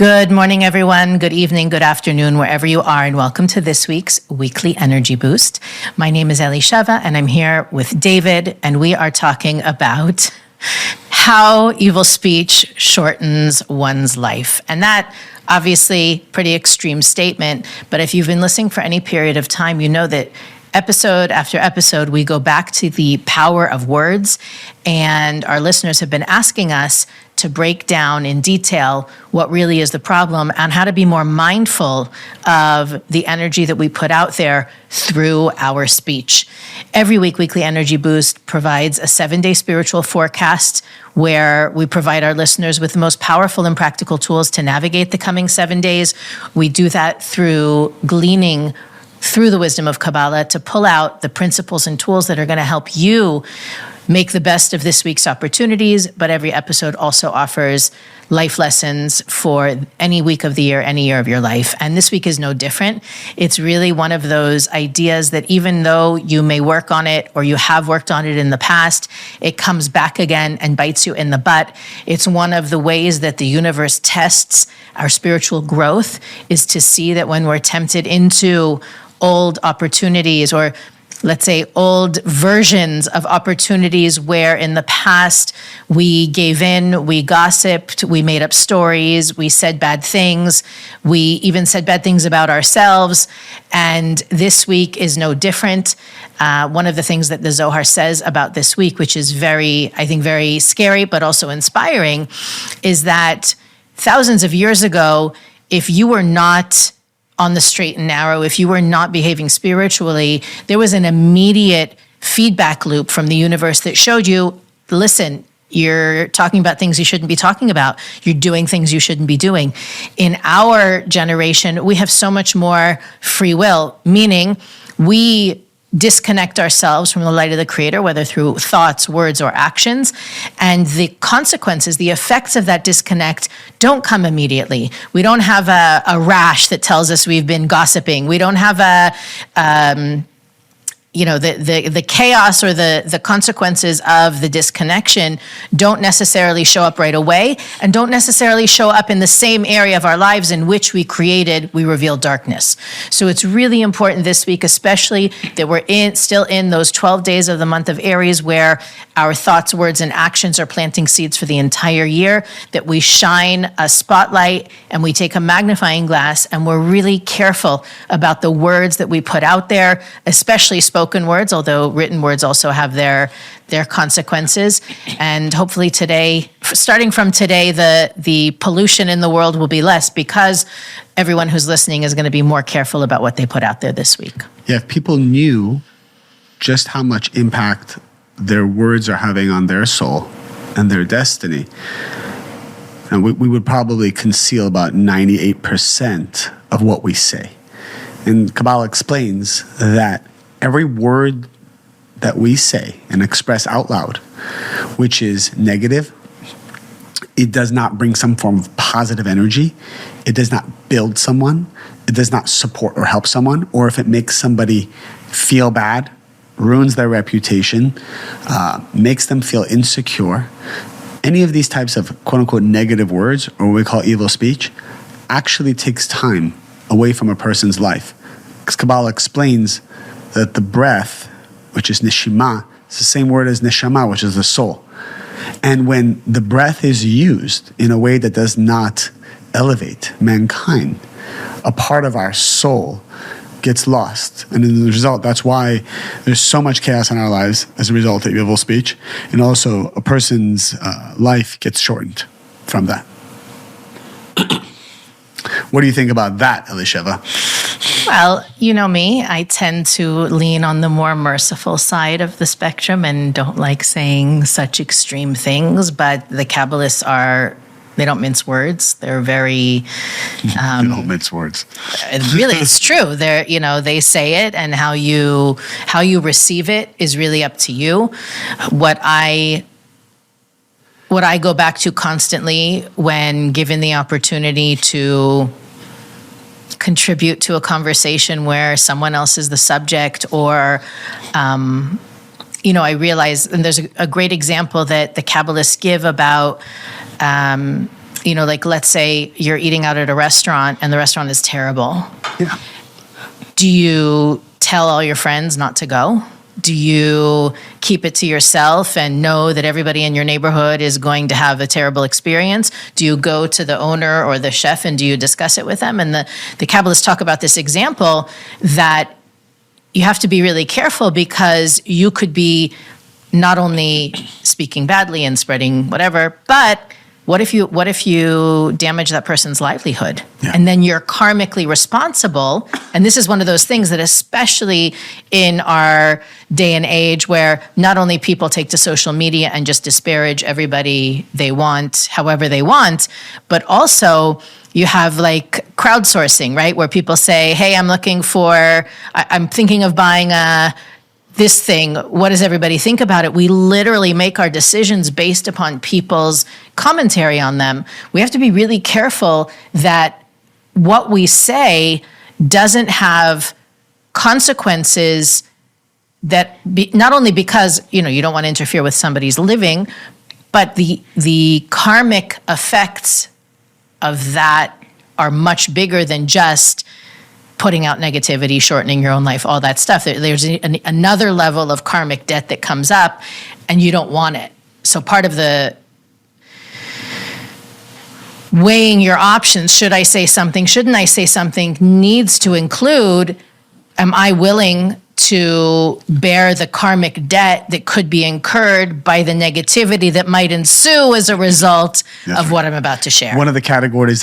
Good morning, everyone. Good evening, good afternoon, wherever you are, and welcome to this week's Weekly Energy Boost. My name is Elisheva, and I'm here with David, and we are talking about how evil speech shortens one's life. And that, obviously, pretty extreme statement, but if you've been listening for any period of time, you know that episode after episode, we go back to the power of words, and our listeners have been asking us to break down in detail what really is the problem and how to be more mindful of the energy that we put out there through our speech. Every week, Weekly Energy Boost provides a 7-day spiritual forecast where we provide our listeners with the most powerful and practical tools to navigate the coming 7 days. We do that through gleaning through the wisdom of Kabbalah to pull out the principles and tools that are going to help you make the best of this week's opportunities, but every episode also offers life lessons for any week of the year, any year of your life. And this week is no different. It's really one of those ideas that even though you may work on it or you have worked on it in the past, it comes back again and bites you in the butt. It's one of the ways that the universe tests our spiritual growth, is to see that when we're tempted into old opportunities, or let's say old versions of opportunities where in the past we gave in, we gossiped, we made up stories, we said bad things, we even said bad things about ourselves. And this week is no different. One of the things that the Zohar says about this week, which is very scary, but also inspiring, is that thousands of years ago, if you were not on the straight and narrow, if you were not behaving spiritually, there was an immediate feedback loop from the universe that showed you, listen, you're talking about things you shouldn't be talking about. You're doing things you shouldn't be doing. In our generation, we have so much more free will, meaning we disconnect ourselves from the light of the Creator, whether through thoughts, words, or actions. And the consequences, the effects of that disconnect don't come immediately. We don't have a rash that tells us we've been gossiping. We don't have the chaos or the consequences of the disconnection don't necessarily show up right away, and don't necessarily show up in the same area of our lives in which we revealed darkness. So it's really important this week, especially that we're still in those 12 days of the month of Aries, where our thoughts, words, and actions are planting seeds for the entire year, that we shine a spotlight and we take a magnifying glass and we're really careful about the words that we put out there, especially spoken words, although written words also have their consequences. And hopefully today, starting from today, the pollution in the world will be less, because everyone who's listening is going to be more careful about what they put out there this week. Yeah, if people knew just how much impact their words are having on their soul and their destiny, and we would probably conceal about 98% of what we say. And Kabbalah explains that every word that we say and express out loud, which is negative, it does not bring some form of positive energy. It does not build someone. It does not support or help someone. Or if it makes somebody feel bad, ruins their reputation, makes them feel insecure, any of these types of quote-unquote negative words, or what we call evil speech, actually takes time away from a person's life. Because Kabbalah explains that the breath, which is neshima, is the same word as neshama, which is the soul. And when the breath is used in a way that does not elevate mankind, a part of our soul gets lost. And as a result, that's why there's so much chaos in our lives as a result of evil speech. And also, a person's life gets shortened from that. What do you think about that, Elisheva? Well, you know me, I tend to lean on the more merciful side of the spectrum and don't like saying such extreme things, but the Cabalists they don't mince words. They're very... they don't mince words. Really, it's true. They say it, and how you receive it is really up to you. What I go back to constantly when given the opportunity to contribute to a conversation where someone else is the subject, or I realize, and there's a great example that the Cabalists give about like let's say you're eating out at a restaurant and the restaurant is terrible. Yeah. Do you tell all your friends not to go? Do you keep it to yourself and know that everybody in your neighborhood is going to have a terrible experience? Do you go to the owner or the chef and do you discuss it with them? And the Kabbalists talk about this example that you have to be really careful because you could be not only speaking badly and spreading whatever, but what if you damage that person's livelihood? Yeah. And then you're karmically responsible. And this is one of those things that especially in our day and age where not only people take to social media and just disparage everybody they want, however they want, but also you have like crowdsourcing, right? Where people say, hey, I'm thinking of buying this thing, what does everybody think about it? We literally make our decisions based upon people's commentary on them. We have to be really careful that what we say doesn't have consequences not only because, you don't want to interfere with somebody's living, but the karmic effects of that are much bigger than just putting out negativity, shortening your own life, all that stuff. There's another level of karmic debt that comes up and you don't want it. So part of the weighing your options, should I say something, shouldn't I say something, needs to include, am I willing to bear the karmic debt that could be incurred by the negativity that might ensue as a result of what I'm about to share? One of the categories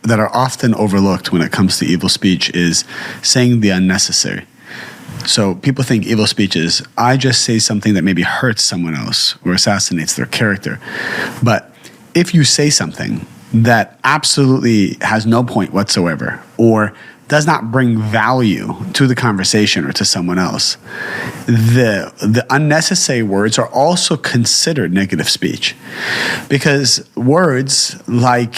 that are often overlooked when it comes to evil speech is saying the unnecessary. So people think evil speech is, I just say something that maybe hurts someone else or assassinates their character. But if you say something that absolutely has no point whatsoever or does not bring value to the conversation or to someone else, the unnecessary words are also considered negative speech. Because words, like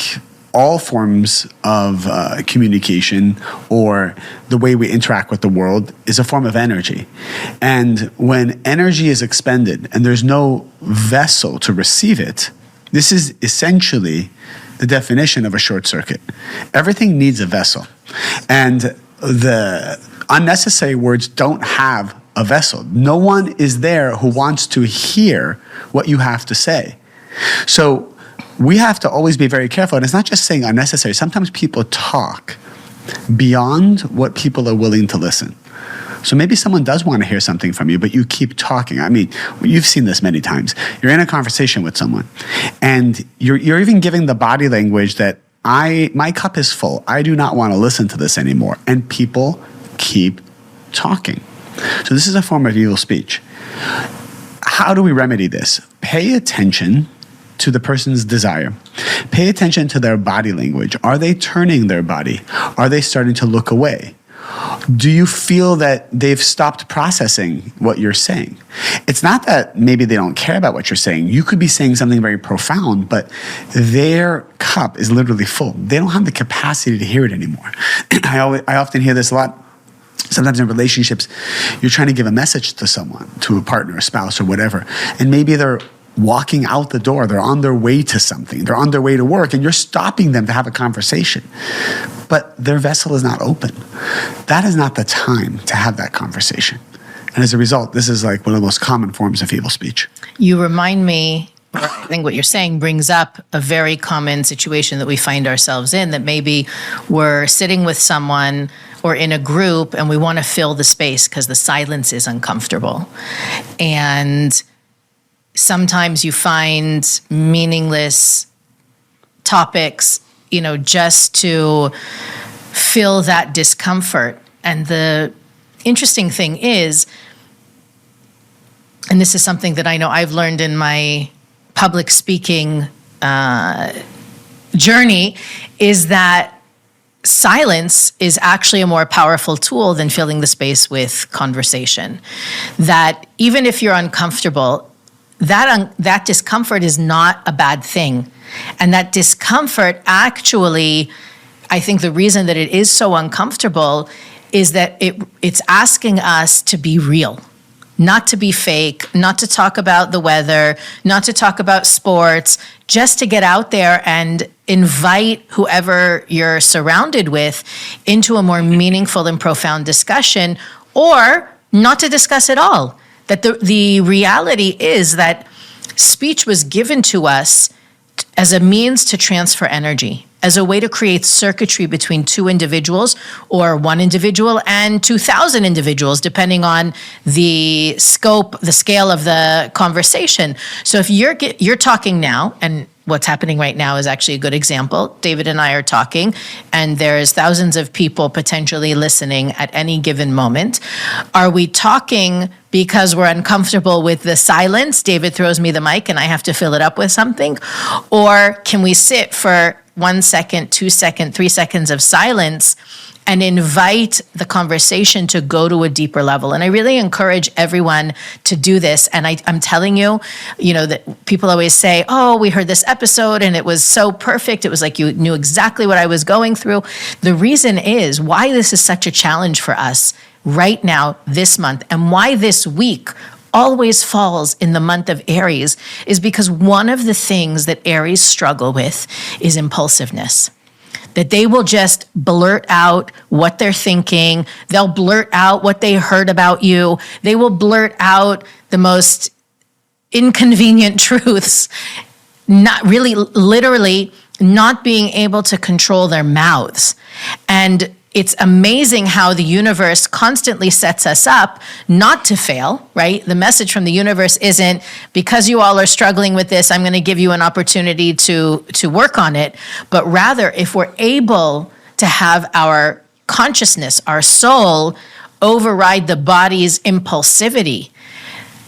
all forms of communication or the way we interact with the world, is a form of energy. And when energy is expended and there's no vessel to receive it, this is essentially the definition of a short circuit. Everything needs a vessel. And the unnecessary words don't have a vessel. No one is there who wants to hear what you have to say. So we have to always be very careful. And it's not just saying unnecessary. Sometimes people talk beyond what people are willing to listen. So maybe someone does want to hear something from you, but you keep talking. I mean, you've seen this many times. You're in a conversation with someone, and you're even giving the body language that my cup is full. I do not want to listen to this anymore. And people keep talking. So this is a form of evil speech. How do we remedy this? Pay attention to the person's desire. Pay attention to their body language. Are they turning their body? Are they starting to look away? Do you feel that they've stopped processing what you're saying? It's not that maybe they don't care about what you're saying. You could be saying something very profound, but their cup is literally full. They don't have the capacity to hear it anymore. I often hear this a lot. Sometimes in relationships, you're trying to give a message to someone, to a partner, a spouse, or whatever, and maybe they're walking out the door. They're on their way to something. They're on their way to work, and you're stopping them to have a conversation. But their vessel is not open. That is not the time to have that conversation. And as a result, this is like one of the most common forms of evil speech. You remind me, I think what you're saying brings up a very common situation that we find ourselves in, that maybe we're sitting with someone or in a group and we want to fill the space because the silence is uncomfortable. And sometimes you find meaningless topics, just to fill that discomfort. And the interesting thing is, and this is something that I know I've learned in my public speaking journey, is that silence is actually a more powerful tool than filling the space with conversation. That even if you're uncomfortable, that discomfort is not a bad thing. And that discomfort actually, I think the reason that it is so uncomfortable is that it's asking us to be real, not to be fake, not to talk about the weather, not to talk about sports, just to get out there and invite whoever you're surrounded with into a more meaningful and profound discussion, or not to discuss at all. That the reality is that speech was given to us as a means to transfer energy, as a way to create circuitry between two individuals or one individual and 2,000 individuals, depending on the scope, the scale of the conversation. So if you're talking now, and what's happening right now is actually a good example. David and I are talking, and there's thousands of people potentially listening at any given moment. Are we talking because we're uncomfortable with the silence? David throws me the mic and I have to fill it up with something. Or can we sit for 1 second, 2 seconds, 3 seconds of silence and invite the conversation to go to a deeper level? And I really encourage everyone to do this. And I'm telling you, that people always say, oh, we heard this episode and it was so perfect. It was like you knew exactly what I was going through. The reason is why this is such a challenge for us right now, this month, and why this week always falls in the month of Aries is because one of the things that Aries struggle with is impulsiveness. That they will just blurt out what they're thinking. They'll blurt out what they heard about you. They will blurt out the most inconvenient truths, not really, literally not being able to control their mouths. And it's amazing how the universe constantly sets us up not to fail, right? The message from the universe isn't, because you all are struggling with this, I'm going to give you an opportunity to work on it. But rather, if we're able to have our consciousness, our soul, override the body's impulsivity,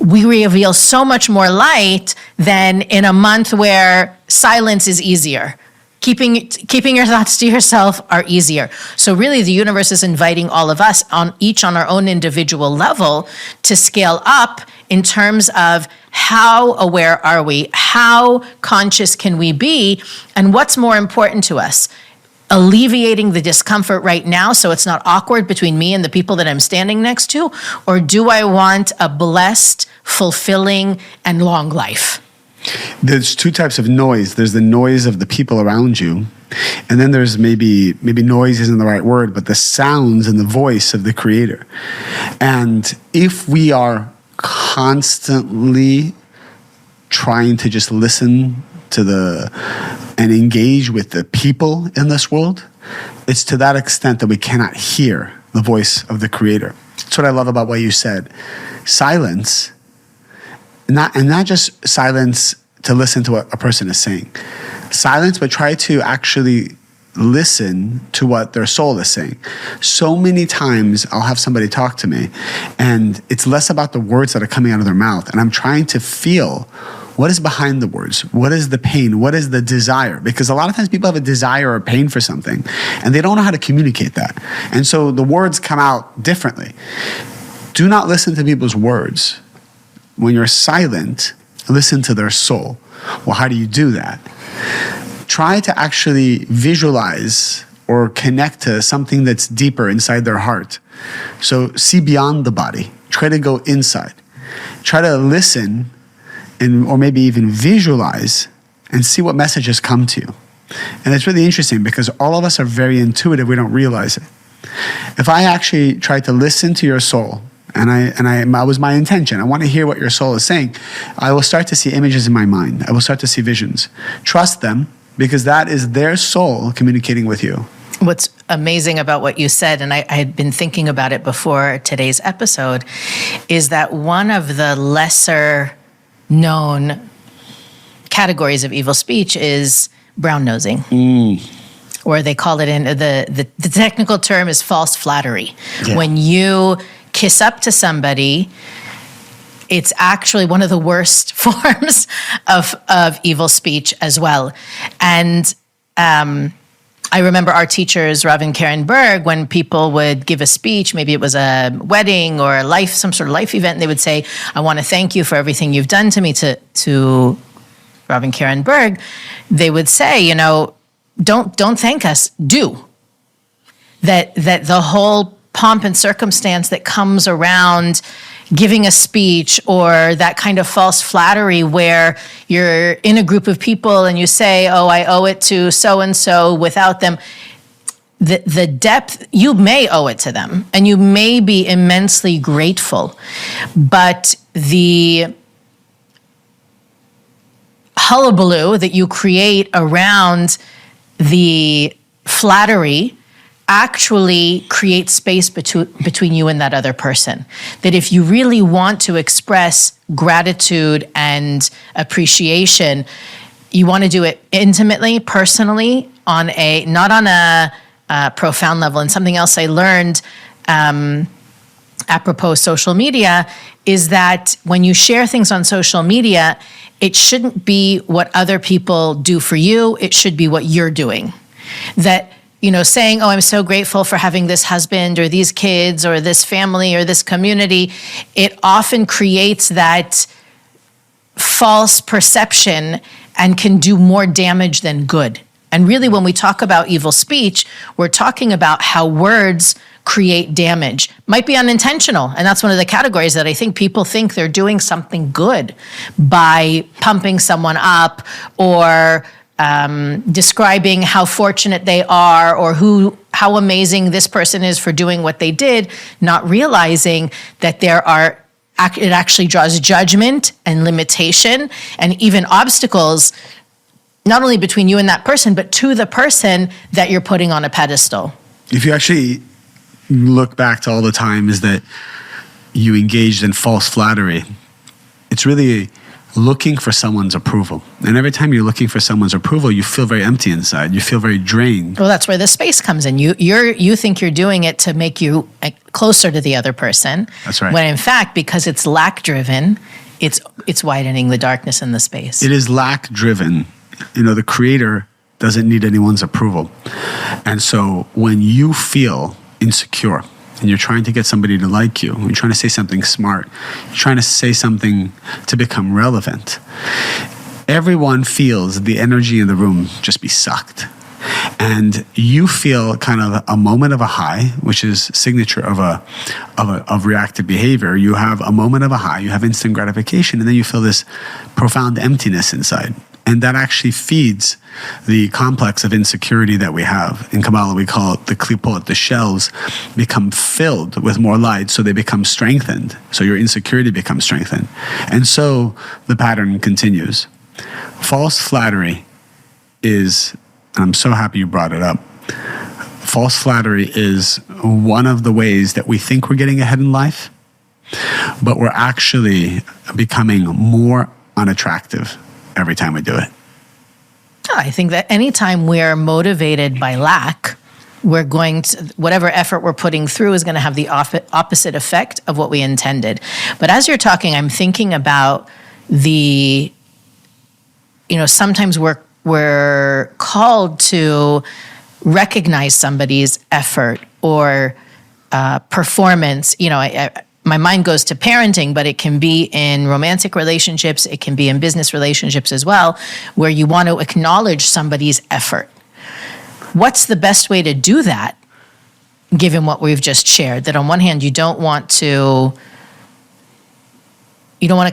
we reveal so much more light than in a month where silence is easier. Keeping your thoughts to yourself are easier. So really the universe is inviting all of us each on our own individual level to scale up in terms of how aware are we? How conscious can we be? And what's more important to us? Alleviating the discomfort right now so it's not awkward between me and the people that I'm standing next to? Or do I want a blessed, fulfilling, and long life? There's two types of noise. There's the noise of the people around you, and then there's maybe noise isn't the right word, but the sounds and the voice of the creator. And if we are constantly trying to just listen to and engage with the people in this world, it's to that extent that we cannot hear the voice of the creator. That's what I love about what you said. Silence. Not just silence to listen to what a person is saying. Silence, but try to actually listen to what their soul is saying. So many times I'll have somebody talk to me and it's less about the words that are coming out of their mouth. And I'm trying to feel what is behind the words. What is the pain? What is the desire? Because a lot of times people have a desire or pain for something and they don't know how to communicate that. And so the words come out differently. Do not listen to people's words. When you're silent, listen to their soul. Well, how do you do that? Try to actually visualize or connect to something that's deeper inside their heart. So see beyond the body. Try to go inside. Try to listen or maybe even visualize and see what messages come to you. And it's really interesting because all of us are very intuitive. We don't realize it. If I actually try to listen to your soul, and that was my intention. I want to hear what your soul is saying. I will start to see images in my mind. I will start to see visions. Trust them because that is their soul communicating with you. What's amazing about what you said, and I had been thinking about it before today's episode, is that one of the lesser known categories of evil speech is brown nosing. Or they call it the technical term is false flattery. Yeah. When you kiss up to somebody, it's actually one of the worst forms of evil speech as well. And I remember our teachers, Rav and Karen Berg, when people would give a speech, maybe it was a wedding or some sort of life event, and they would say, I want to thank you for everything you've done to me, to Rav and Karen Berg. They would say, don't thank us, do. That the whole pomp and circumstance that comes around giving a speech or that kind of false flattery where you're in a group of people and you say, oh, I owe it to so-and-so without them. The depth, you may owe it to them and you may be immensely grateful, but the hullabaloo that you create around the flattery actually creates space between you and that other person. That if you really want to express gratitude and appreciation, you want to do it intimately, personally, not on a profound level. And something else I learned apropos social media is that when you share things on social media, it shouldn't be what other people do for you. It should be what you're doing. That, saying, oh, I'm so grateful for having this husband or these kids or this family or this community, it often creates that false perception and can do more damage than good. And really, when we talk about evil speech, we're talking about how words create damage. Might be unintentional, and that's one of the categories that I think people think they're doing something good by pumping someone up or describing how fortunate they are or how amazing this person is for doing what they did, not realizing that it actually draws judgment and limitation and even obstacles, not only between you and that person, but to the person that you're putting on a pedestal. If you actually look back to all the times that you engaged in false flattery, it's really looking for someone's approval. And every time you're looking for someone's approval, you feel very empty inside. You feel very drained. Well, that's where the space comes in. You think you're doing it to make you closer to the other person. That's right. When in fact, because it's lack-driven, it's widening the darkness in the space. It is lack-driven. The Creator doesn't need anyone's approval. And so when you feel insecure and you're trying to get somebody to like you, you're trying to say something smart, you're trying to say something to become relevant, everyone feels the energy in the room just be sucked. And you feel kind of a moment of a high, which is signature of reactive behavior. You have a moment of a high, you have instant gratification, and then you feel this profound emptiness inside. And that actually feeds the complex of insecurity that we have. In Kabbalah, we call it the cipot. The shells become filled with more light, so they become strengthened. So your insecurity becomes strengthened. And so the pattern continues. False flattery is, and I'm so happy you brought it up, false flattery is one of the ways that we think we're getting ahead in life, but we're actually becoming more unattractive every time we do it. I think that anytime we're motivated by lack, whatever effort we're putting through is going to have the opposite effect of what we intended. But as you're talking, I'm thinking about sometimes we're called to recognize somebody's effort or performance. My mind goes to parenting, but it can be in romantic relationships, it can be in business relationships as well, where you want to acknowledge somebody's effort. What's the best way to do that, given what we've just shared? That on one hand, you don't want to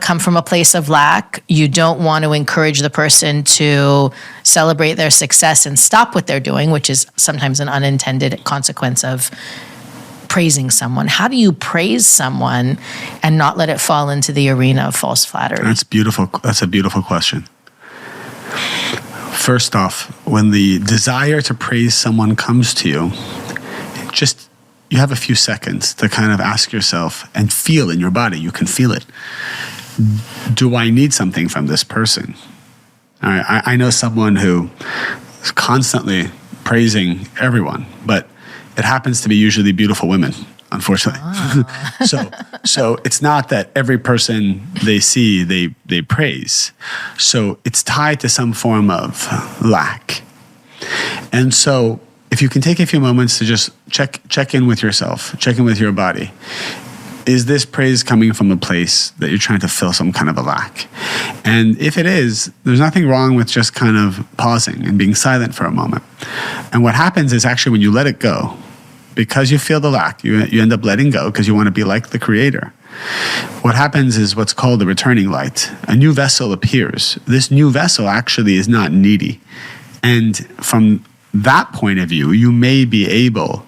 come from a place of lack. You don't want to encourage the person to celebrate their success and stop what they're doing, which is sometimes an unintended consequence of praising someone. How do you praise someone and not let it fall into the arena of false flattery? That's beautiful. That's a beautiful question. First off, when the desire to praise someone comes to you, you have a few seconds to kind of ask yourself and feel in your body. You can feel it. Do I need something from this person? All right, I know someone who is constantly praising everyone, but it happens to be usually beautiful women, unfortunately. So it's not that every person they see, they praise. So it's tied to some form of lack. And so if you can take a few moments to just check in with yourself, check in with your body. Is this praise coming from a place that you're trying to fill some kind of a lack? And if it is, there's nothing wrong with just kind of pausing and being silent for a moment. And what happens is actually when you let it go, because you feel the lack, you end up letting go because you want to be like the Creator. What happens is what's called the returning light. A new vessel appears. This new vessel actually is not needy. And from that point of view, you may be able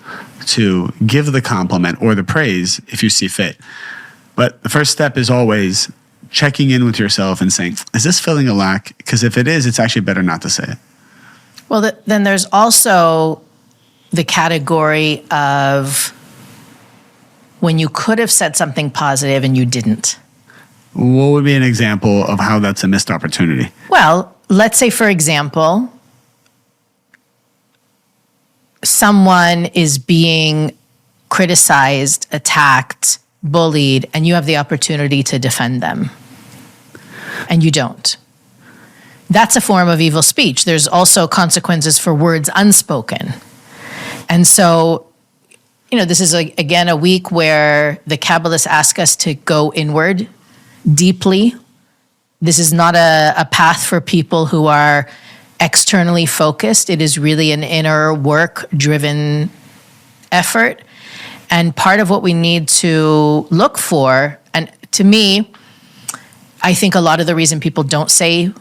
to give the compliment or the praise if you see fit. But the first step is always checking in with yourself and saying, is this filling a lack? Because if it is, it's actually better not to say it. Well, then there's also the category of when you could have said something positive and you didn't. What would be an example of how that's a missed opportunity? Well, let's say, for example, someone is being criticized, attacked, bullied, and you have the opportunity to defend them, and you don't. That's a form of evil speech. There's also consequences for words unspoken. And so, this is, again, a week where the Kabbalists ask us to go inward deeply. This is not a path for people who are externally focused. It is really an inner work-driven effort. And part of what we need to look for, and to me, I think a lot of the reason people don't say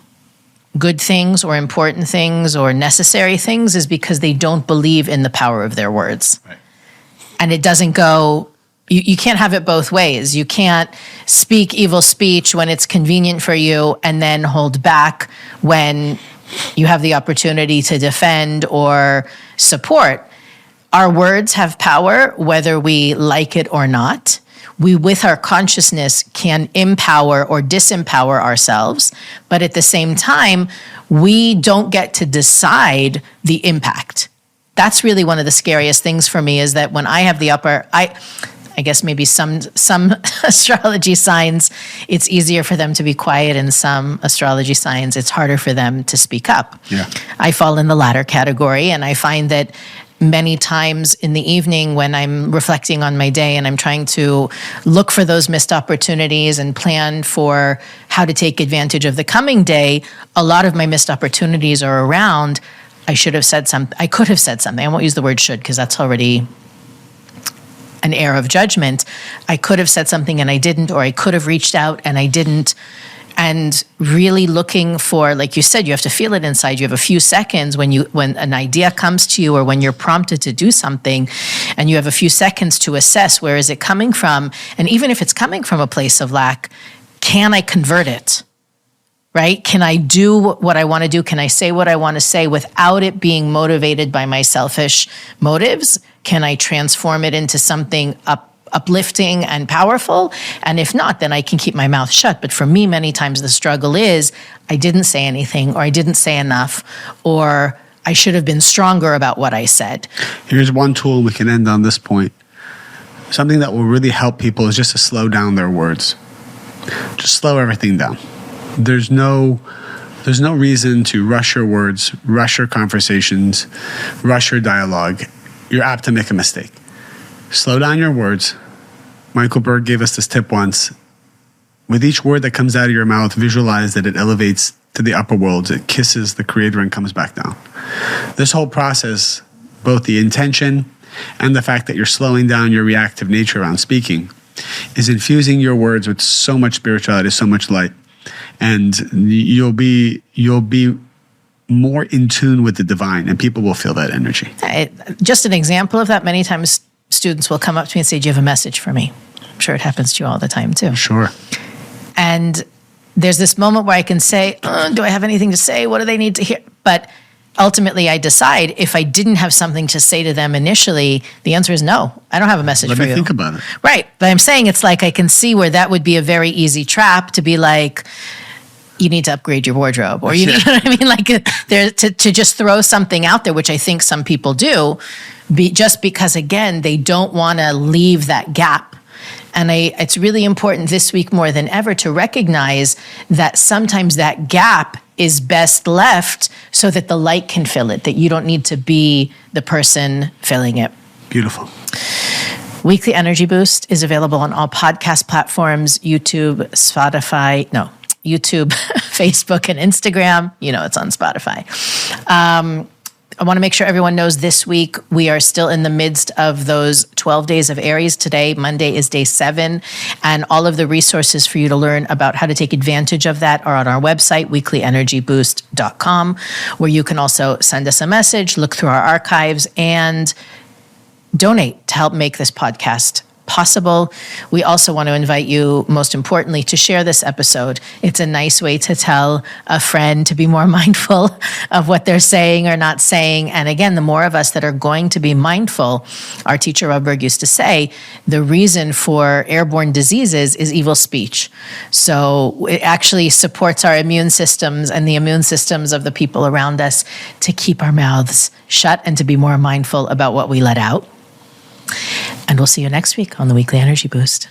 good things or important things or necessary things is because they don't believe in the power of their words. Right. And it doesn't go, you can't have it both ways. You can't speak evil speech when it's convenient for you and then hold back when you have the opportunity to defend or support. Our words have power, whether we like it or not. We, with our consciousness, can empower or disempower ourselves. But at the same time, we don't get to decide the impact. That's really one of the scariest things for me, is that when I have the I guess maybe some astrology signs, it's easier for them to be quiet, and some astrology signs, it's harder for them to speak up. Yeah. I fall in the latter category, and I find that many times in the evening when I'm reflecting on my day and I'm trying to look for those missed opportunities and plan for how to take advantage of the coming day, a lot of my missed opportunities are around, I should have said something, I could have said something. I won't use the word should because that's already an air of judgment. I could have said something and I didn't, or I could have reached out and I didn't. And really looking for, like you said, you have to feel it inside. You have a few seconds when an idea comes to you or when you're prompted to do something, and you have a few seconds to assess where is it coming from. And even if it's coming from a place of lack, can I convert it? Right? Can I do what I want to do? Can I say what I want to say without it being motivated by my selfish motives? Can I transform it into something uplifting and powerful? And if not, then I can keep my mouth shut. But for me, many times the struggle is I didn't say anything, or I didn't say enough, or I should have been stronger about what I said. Here's one tool we can end on this point. Something that will really help people is just to slow down their words. Just slow everything down. There's no reason to rush your words, rush your conversations, rush your dialogue. You're apt to make a mistake. Slow down your words. Michael Berg gave us this tip once. With each word that comes out of your mouth, visualize that it elevates to the upper worlds. It kisses the Creator and comes back down. This whole process, both the intention and the fact that you're slowing down your reactive nature around speaking, is infusing your words with so much spirituality, so much light. And you'll be more in tune with the divine, and people will feel that energy. Just an example of that, many times students will come up to me and say, do you have a message for me? I'm sure it happens to you all the time too. Sure. And there's this moment where I can say, do I have anything to say? What do they need to hear? But ultimately I decide, if I didn't have something to say to them initially, the answer is no, I don't have a message for you. Let me think about it. Right. But I'm saying it's like I can see where that would be a very easy trap to be like, you need to upgrade your wardrobe, or you know what I mean? Like to just throw something out there, which I think some people do, just because, again, they don't want to leave that gap. And it's really important this week more than ever to recognize that sometimes that gap is best left so that the light can fill it, that you don't need to be the person filling it. Beautiful. Weekly Energy Boost is available on all podcast platforms, YouTube, Facebook, and Instagram. It's on Spotify. I want to make sure everyone knows this week we are still in the midst of those 12 days of Aries. Today, Monday, is day 7. And all of the resources for you to learn about how to take advantage of that are on our website, weeklyenergyboost.com, where you can also send us a message, look through our archives, and donate to help make this podcast possible. We also want to invite you, most importantly, to share this episode. It's a nice way to tell a friend to be more mindful of what they're saying or not saying. And again, the more of us that are going to be mindful, our teacher Rubberg used to say, the reason for airborne diseases is evil speech. So it actually supports our immune systems and the immune systems of the people around us to keep our mouths shut and to be more mindful about what we let out. And we'll see you next week on the Weekly Energy Boost.